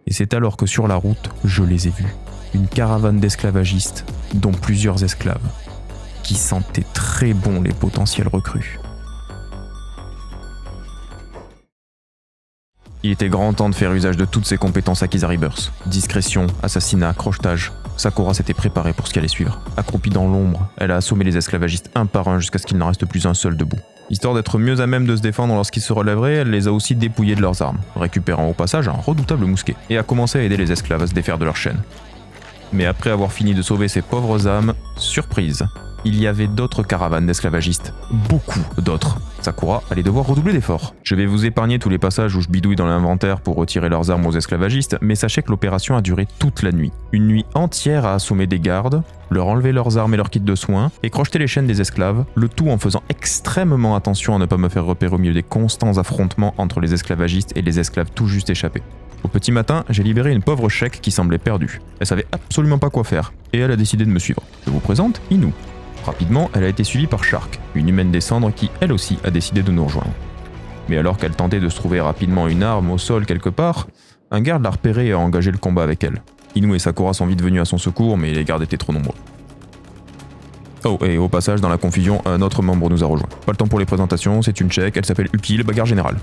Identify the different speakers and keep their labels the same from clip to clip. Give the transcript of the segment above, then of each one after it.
Speaker 1: Et c'est alors que sur la route, je les ai vus. Une caravane d'esclavagistes, dont plusieurs esclaves, qui sentaient très bon les potentiels recrues. Il était grand temps de faire usage de toutes ses compétences acquises à Rebirth. Discrétion, assassinat, crochetage. Sakura s'était préparée pour ce qui allait suivre. Accroupie dans l'ombre, elle a assommé les esclavagistes un par un jusqu'à ce qu'il n'en reste plus un seul debout. Histoire d'être mieux à même de se défendre lorsqu'ils se relèveraient, elle les a aussi dépouillés de leurs armes, récupérant au passage un redoutable mousquet, et a commencé à aider les esclaves à se défaire de leurs chaînes. Mais après avoir fini de sauver ces pauvres âmes, surprise, il y avait d'autres caravanes d'esclavagistes. Beaucoup d'autres. Sakura allait devoir redoubler d'efforts. Je vais vous épargner tous les passages où je bidouille dans l'inventaire pour retirer leurs armes aux esclavagistes, mais sachez que l'opération a duré toute la nuit. Une nuit entière à assommer des gardes, leur enlever leurs armes et leurs kits de soins, et crocheter les chaînes des esclaves, le tout en faisant extrêmement attention à ne pas me faire repérer au milieu des constants affrontements entre les esclavagistes et les esclaves tout juste échappés. Au petit matin, j'ai libéré une pauvre Sheik qui semblait perdue. Elle savait absolument pas quoi faire, et elle a décidé de me suivre. Je vous présente Inu. Rapidement, elle a été suivie par Shark, une humaine des cendres qui, elle aussi, a décidé de nous rejoindre. Mais alors qu'elle tentait de se trouver rapidement une arme au sol quelque part, un garde l'a repérée et a engagé le combat avec elle. Inu et Sakura sont vite venus à son secours, mais les gardes étaient trop nombreux. Oh, et au passage, dans la confusion, un autre membre nous a rejoint. Pas le temps pour les présentations, c'est une Tchèque, elle s'appelle Uki, le bagarre général.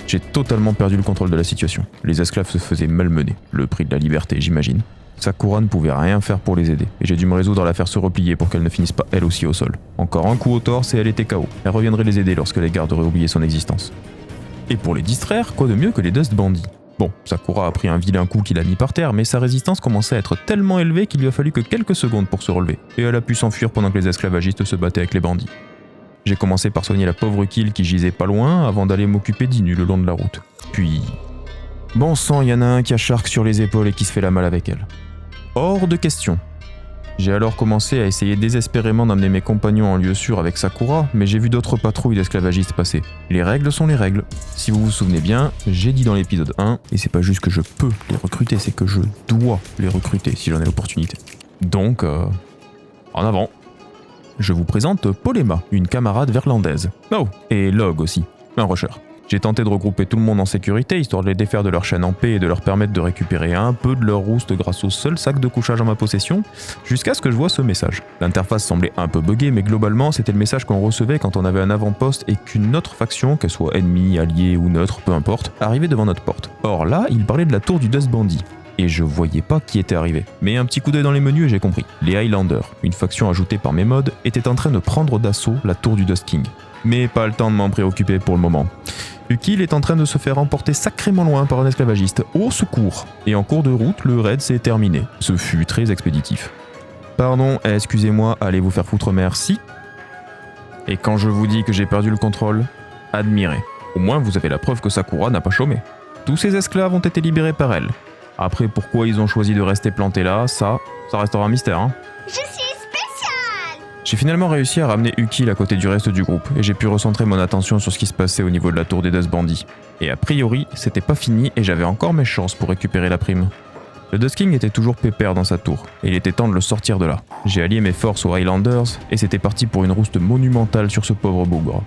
Speaker 1: J'ai totalement perdu le contrôle de la situation. Les esclaves se faisaient malmener, le prix de la liberté, j'imagine. Sakura ne pouvait rien faire pour les aider, et j'ai dû me résoudre à la faire se replier pour qu'elle ne finisse pas elle aussi au sol. Encore un coup au torse et elle était KO. Elle reviendrait les aider lorsque les gardes auraient oublié son existence. Et pour les distraire, quoi de mieux que les Dust Bandits? Bon, Sakura a pris un vilain coup qui l'a mis par terre, mais sa résistance commençait à être tellement élevée qu'il lui a fallu que quelques secondes pour se relever, et elle a pu s'enfuir pendant que les esclavagistes se battaient avec les bandits. J'ai commencé par soigner la pauvre Kill qui gisait pas loin avant d'aller m'occuper d'Inu le long de la route. Puis... bon sang, y en a un qui a Shark sur les épaules et qui se fait la malle avec elle. Hors de question. J'ai alors commencé à essayer désespérément d'amener mes compagnons en lieu sûr avec Sakura, mais j'ai vu d'autres patrouilles d'esclavagistes passer. Les règles sont les règles. Si vous vous souvenez bien, j'ai dit dans l'épisode 1, et c'est pas juste que je peux les recruter, c'est que je dois les recruter si j'en ai l'opportunité. Donc, en avant. Je vous présente Polema, une camarade verlandaise. Oh, et Log aussi, un rusher. J'ai tenté de regrouper tout le monde en sécurité, histoire de les défaire de leur chaîne en paix et de leur permettre de récupérer un peu de leur rouste grâce au seul sac de couchage en ma possession, jusqu'à ce que je vois ce message. L'interface semblait un peu buggée, mais globalement c'était le message qu'on recevait quand on avait un avant-poste et qu'une autre faction, qu'elle soit ennemie, alliée ou neutre, peu importe, arrivait devant notre porte. Or là, il parlait de la tour du Dust Bandit. Et je voyais pas qui était arrivé. Mais un petit coup d'œil dans les menus et j'ai compris. Les Highlanders, une faction ajoutée par mes mods, étaient en train de prendre d'assaut la tour du Dust King. Mais pas le temps de m'en préoccuper pour le moment. Ukil est en train de se faire emporter sacrément loin par un esclavagiste. Au secours! Et en cours de route, le raid s'est terminé. Ce fut très expéditif. Pardon, excusez-moi, allez vous faire foutre merci. Et quand je vous dis que j'ai perdu le contrôle, admirez. Au moins vous avez la preuve que Sakura n'a pas chômé. Tous ces esclaves ont été libérés par elle. Après, pourquoi ils ont choisi de rester plantés là, ça restera un mystère, hein.
Speaker 2: Je suis spécial!
Speaker 1: J'ai finalement réussi à ramener Ukil à côté du reste du groupe, et j'ai pu recentrer mon attention sur ce qui se passait au niveau de la tour des Dust Bandits. Et a priori, c'était pas fini et j'avais encore mes chances pour récupérer la prime. Le Dust King était toujours pépère dans sa tour, et il était temps de le sortir de là. J'ai allié mes forces aux Highlanders, et c'était parti pour une rouste monumentale sur ce pauvre bougre.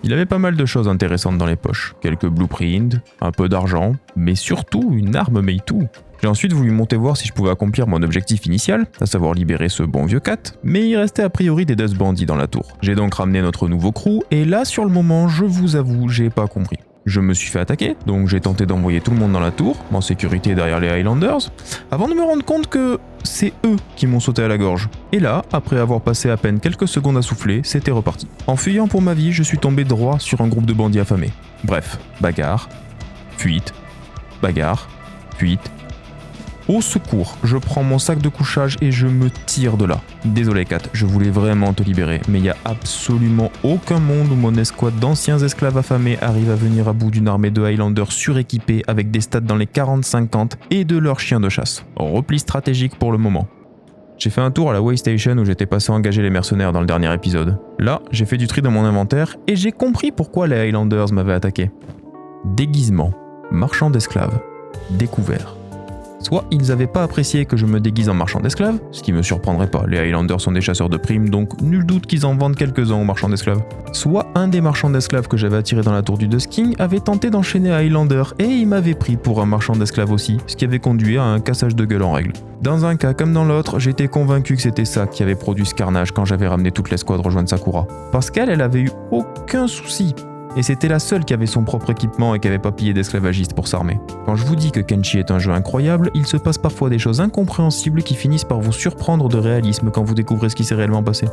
Speaker 1: Il avait pas mal de choses intéressantes dans les poches, quelques blueprints, un peu d'argent, mais surtout une arme Meitu. J'ai ensuite voulu monter voir si je pouvais accomplir mon objectif initial, à savoir libérer ce bon vieux cat, mais il restait a priori des Dust Bandits dans la tour. J'ai donc ramené notre nouveau crew, et là sur le moment, je vous avoue, j'ai pas compris. Je me suis fait attaquer, donc j'ai tenté d'envoyer tout le monde dans la tour, en sécurité derrière les Highlanders, avant de me rendre compte que c'est eux qui m'ont sauté à la gorge. Et là, après avoir passé à peine quelques secondes à souffler, c'était reparti. En fuyant pour ma vie, je suis tombé droit sur un groupe de bandits affamés. Bref, bagarre, fuite, bagarre, fuite. Au secours, je prends mon sac de couchage et je me tire de là. Désolé Kat, je voulais vraiment te libérer, mais il y a absolument aucun monde où mon escouade d'anciens esclaves affamés arrive à venir à bout d'une armée de Highlanders suréquipés avec des stats dans les 40-50 et de leurs chiens de chasse. Repli stratégique pour le moment. J'ai fait un tour à la Way Station où j'étais passé engager les mercenaires dans le dernier épisode. Là, j'ai fait du tri dans mon inventaire et j'ai compris pourquoi les Highlanders m'avaient attaqué. Déguisement, marchand d'esclaves, découvert. Soit ils n'avaient pas apprécié que je me déguise en marchand d'esclaves, ce qui me surprendrait pas, les Highlanders sont des chasseurs de primes, donc nul doute qu'ils en vendent quelques-uns aux marchands d'esclaves. Soit un des marchands d'esclaves que j'avais attiré dans la tour du Dust King avait tenté d'enchaîner Highlander et il m'avait pris pour un marchand d'esclaves aussi, ce qui avait conduit à un cassage de gueule en règle. Dans un cas comme dans l'autre, j'étais convaincu que c'était ça qui avait produit ce carnage quand j'avais ramené toute l'escouade rejoindre Sakura. Parce qu'elle avait eu aucun souci. Et c'était la seule qui avait son propre équipement et qui avait pas pillé d'esclavagistes pour s'armer. Quand je vous dis que Kenshi est un jeu incroyable, il se passe parfois des choses incompréhensibles qui finissent par vous surprendre de réalisme quand vous découvrez ce qui s'est réellement passé.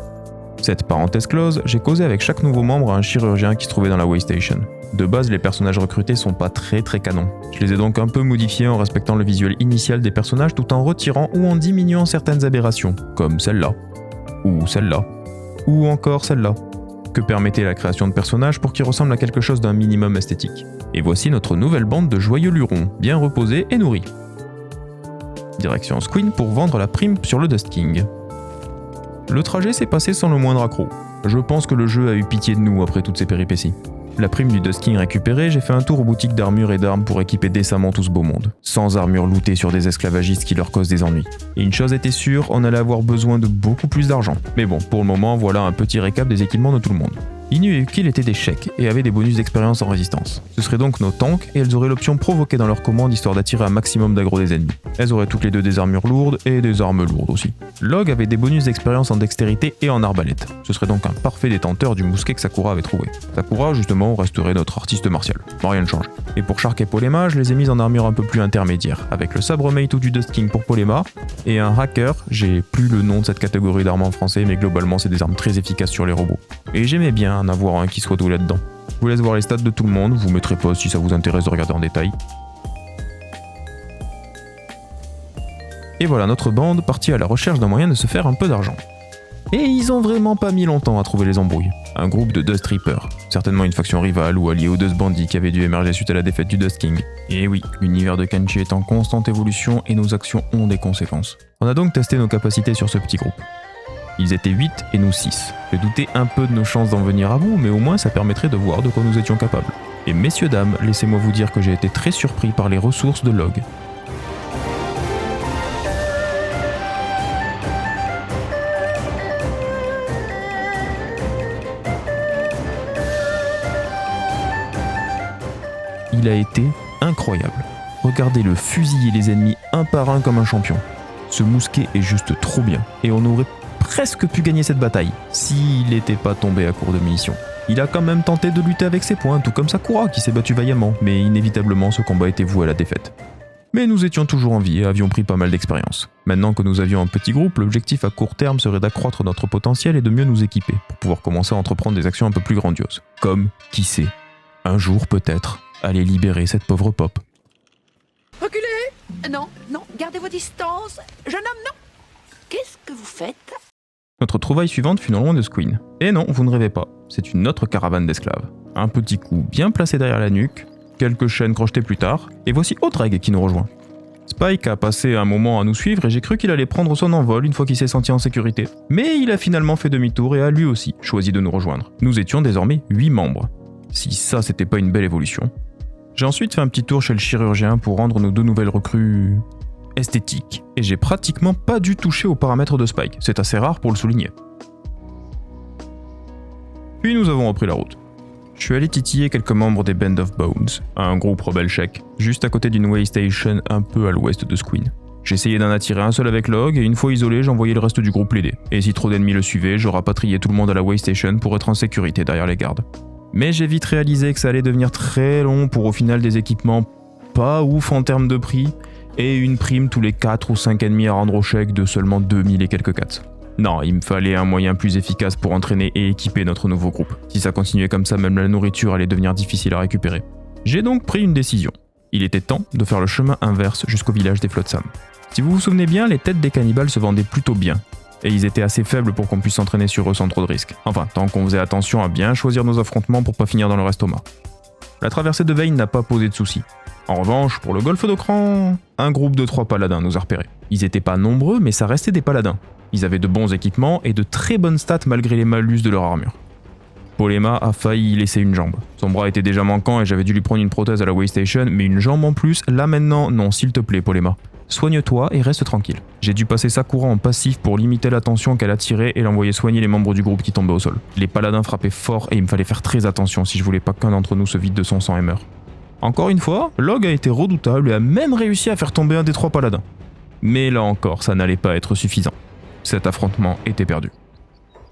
Speaker 1: Cette parenthèse close, j'ai causé avec chaque nouveau membre un chirurgien qui se trouvait dans la Way Station. De base, les personnages recrutés sont pas très canons. Je les ai donc un peu modifiés en respectant le visuel initial des personnages tout en retirant ou en diminuant certaines aberrations, comme celle-là, ou encore celle-là. Que permettait la création de personnages pour qu'ils ressemblent à quelque chose d'un minimum esthétique. Et voici notre nouvelle bande de joyeux lurons, bien reposés et nourris. Direction Squin pour vendre la prime sur le Dust King. Le trajet s'est passé sans le moindre accroc. Je pense que le jeu a eu pitié de nous après toutes ces péripéties. La prime du Dust King récupérée, j'ai fait un tour aux boutiques d'armure et d'armes pour équiper décemment tout ce beau monde. Sans armure lootée sur des esclavagistes qui leur causent des ennuis. Et une chose était sûre, on allait avoir besoin de beaucoup plus d'argent. Mais bon, pour le moment, voilà un petit récap des équipements de tout le monde. Inu et Ukil étaient des chèques et avaient des bonus d'expérience en résistance. Ce seraient donc nos tanks et elles auraient l'option provoquée dans leur commande histoire d'attirer un maximum d'aggro des ennemis. Elles auraient toutes les deux des armures lourdes et des armes lourdes aussi. Log avait des bonus d'expérience en dextérité et en arbalète. Ce serait donc un parfait détenteur du mousquet que Sakura avait trouvé. Sakura, justement, resterait notre artiste martial. Rien ne change. Et pour Shark et Polema, je les ai mis en armure un peu plus intermédiaire, avec le sabre Meitu du Dust King pour Polema, et un hacker, j'ai plus le nom de cette catégorie d'armes en français, mais globalement c'est des armes très efficaces sur les robots. Et j'aimais bien en avoir un qui soit doué là-dedans. Je vous laisse voir les stats de tout le monde, vous mettrez pause si ça vous intéresse de regarder en détail. Et voilà notre bande partie à la recherche d'un moyen de se faire un peu d'argent. Et ils ont vraiment pas mis longtemps à trouver les embrouilles. Un groupe de Dust Reapers, certainement une faction rivale ou alliée aux Dust Bandits qui avait dû émerger suite à la défaite du Dust King. Et oui, l'univers de Kenshi est en constante évolution et nos actions ont des conséquences. On a donc testé nos capacités sur ce petit groupe. Ils étaient 8 et nous 6. Je doutais un peu de nos chances d'en venir à bout, mais au moins ça permettrait de voir de quoi nous étions capables. Et messieurs dames, laissez-moi vous dire que j'ai été très surpris par les ressources de Log. Il a été incroyable. Regardez-le fusiller les ennemis un par un comme un champion. Ce mousquet est juste trop bien, et on aurait presque pu gagner cette bataille, s'il n'était pas tombé à court de munitions. Il a quand même tenté de lutter avec ses poings, tout comme Sakura qui s'est battu vaillamment, mais inévitablement ce combat était voué à la défaite. Mais nous étions toujours en vie et avions pris pas mal d'expérience. Maintenant que nous avions un petit groupe, l'objectif à court terme serait d'accroître notre potentiel et de mieux nous équiper, pour pouvoir commencer à entreprendre des actions un peu plus grandioses. Comme, qui sait, un jour peut-être, aller libérer cette pauvre Pop.
Speaker 3: Reculez! Non, gardez vos distances. Jeune homme, non! Qu'est-ce que vous faites?
Speaker 1: Notre trouvaille suivante fut non loin de Squin. Et non, vous ne rêvez pas, c'est une autre caravane d'esclaves. Un petit coup bien placé derrière la nuque, quelques chaînes crochetées plus tard, et voici Otreg qui nous rejoint. Spike a passé un moment à nous suivre et j'ai cru qu'il allait prendre son envol une fois qu'il s'est senti en sécurité. Mais il a finalement fait demi-tour et a lui aussi choisi de nous rejoindre. Nous étions désormais 8 membres. Si ça c'était pas une belle évolution. J'ai ensuite fait un petit tour chez le chirurgien pour rendre nos 2 nouvelles recrues esthétiques. Et j'ai pratiquement pas dû toucher aux paramètres de Spike, c'est assez rare pour le souligner. Puis nous avons repris la route. Je suis allé titiller quelques membres des Band of Bones, un groupe rebelle tchèque, juste à côté d'une way station un peu à l'ouest de Squin. J'ai essayé d'en attirer un seul avec Log et une fois isolé, j'envoyais le reste du groupe l'aider. Et si trop d'ennemis le suivaient, je rapatriais tout le monde à la way station pour être en sécurité derrière les gardes. Mais j'ai vite réalisé que ça allait devenir très long pour au final des équipements pas ouf en termes de prix et une prime tous les 4 ou 5 ennemis à rendre au chèque de seulement 2000 et quelques cats. Non, il me fallait un moyen plus efficace pour entraîner et équiper notre nouveau groupe. Si ça continuait comme ça, même la nourriture allait devenir difficile à récupérer. J'ai donc pris une décision. Il était temps de faire le chemin inverse jusqu'au village des Flotsam. Si vous vous souvenez bien, les têtes des cannibales se vendaient plutôt bien. Et ils étaient assez faibles pour qu'on puisse s'entraîner sur eux sans trop de risques. Enfin, tant qu'on faisait attention à bien choisir nos affrontements pour pas finir dans le restomat. La traversée de Vayne n'a pas posé de soucis. En revanche, pour le golfe d'Okran, un groupe de 3 paladins nous a repérés. Ils étaient pas nombreux, mais ça restait des paladins. Ils avaient de bons équipements et de très bonnes stats malgré les malus de leur armure. Polema a failli y laisser une jambe. Son bras était déjà manquant et j'avais dû lui prendre une prothèse à la Waystation, mais une jambe en plus, là maintenant, non, s'il te plaît, Polema. Soigne-toi et reste tranquille. J'ai dû passer Sakura en passif pour limiter l'attention qu'elle attirait et l'envoyer soigner les membres du groupe qui tombaient au sol. Les paladins frappaient fort et il me fallait faire très attention si je voulais pas qu'un d'entre nous se vide de son sang et meure. Encore une fois, Log a été redoutable et a même réussi à faire tomber un des 3 paladins. Mais là encore, ça n'allait pas être suffisant. Cet affrontement était perdu.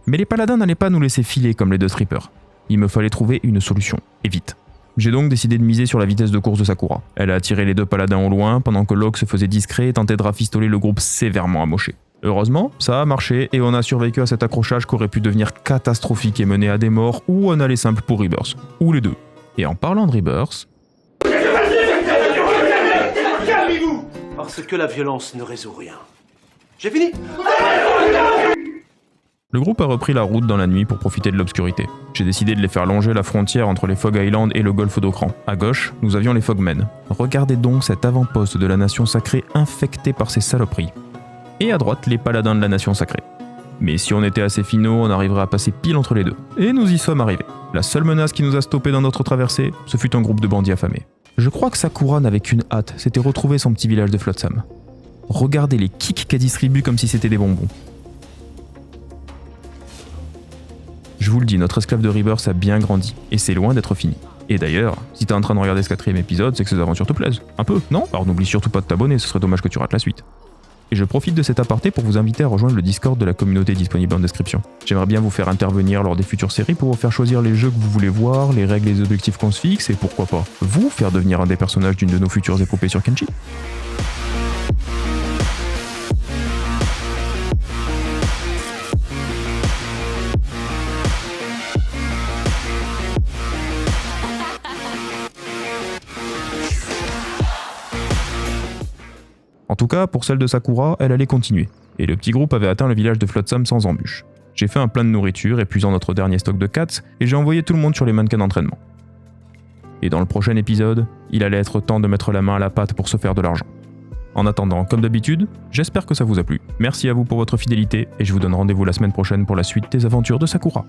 Speaker 1: Mais les paladins n'allaient pas nous laisser filer comme les 2 strippers. Il me fallait trouver une solution, et vite. J'ai donc décidé de miser sur la vitesse de course de Sakura. Elle a attiré les 2 paladins au loin, pendant que Log se faisait discret et tentait de rafistoler le groupe sévèrement amoché. Heureusement, ça a marché et on a survécu à cet accrochage qui aurait pu devenir catastrophique et mener à des morts ou un aller simple pour Rebirth. Ou les 2. Et en parlant de Rebirth...
Speaker 4: Calmez-vous! Parce que la violence ne résout rien. J'ai fini!
Speaker 1: Le groupe a repris la route dans la nuit pour profiter de l'obscurité. J'ai décidé de les faire longer la frontière entre les Fog Islands et le golfe d'Okran. À gauche, nous avions les Fogmen. Regardez donc cet avant-poste de la Nation Sacrée infecté par ces saloperies. Et à droite, les paladins de la Nation Sacrée. Mais si on était assez finaux, on arriverait à passer pile entre les deux. Et nous y sommes arrivés. La seule menace qui nous a stoppés dans notre traversée, ce fut un groupe de bandits affamés. Je crois que Sakura n'avait qu'une hâte, c'était retrouver son petit village de Flotsam. Regardez les kicks qu'elle distribue comme si c'était des bonbons. Je vous le dis, notre esclave de Rebirth a bien grandi, et c'est loin d'être fini. Et d'ailleurs, si t'es en train de regarder ce 4ème épisode, c'est que ces aventures te plaisent. Un peu, non? Alors n'oublie surtout pas de t'abonner, ce serait dommage que tu rates la suite. Et je profite de cet aparté pour vous inviter à rejoindre le Discord de la communauté disponible en description. J'aimerais bien vous faire intervenir lors des futures séries pour vous faire choisir les jeux que vous voulez voir, les règles et les objectifs qu'on se fixe, et pourquoi pas, vous faire devenir un des personnages d'une de nos futures épopées sur Kenshi. En tout cas, pour celle de Sakura, elle allait continuer, et le petit groupe avait atteint le village de Flotsam sans embûche. J'ai fait un plein de nourriture, épuisant notre dernier stock de cats, et j'ai envoyé tout le monde sur les mannequins d'entraînement. Et dans le prochain épisode, il allait être temps de mettre la main à la pâte pour se faire de l'argent. En attendant, comme d'habitude, j'espère que ça vous a plu. Merci à vous pour votre fidélité, et je vous donne rendez-vous la semaine prochaine pour la suite des aventures de Sakura.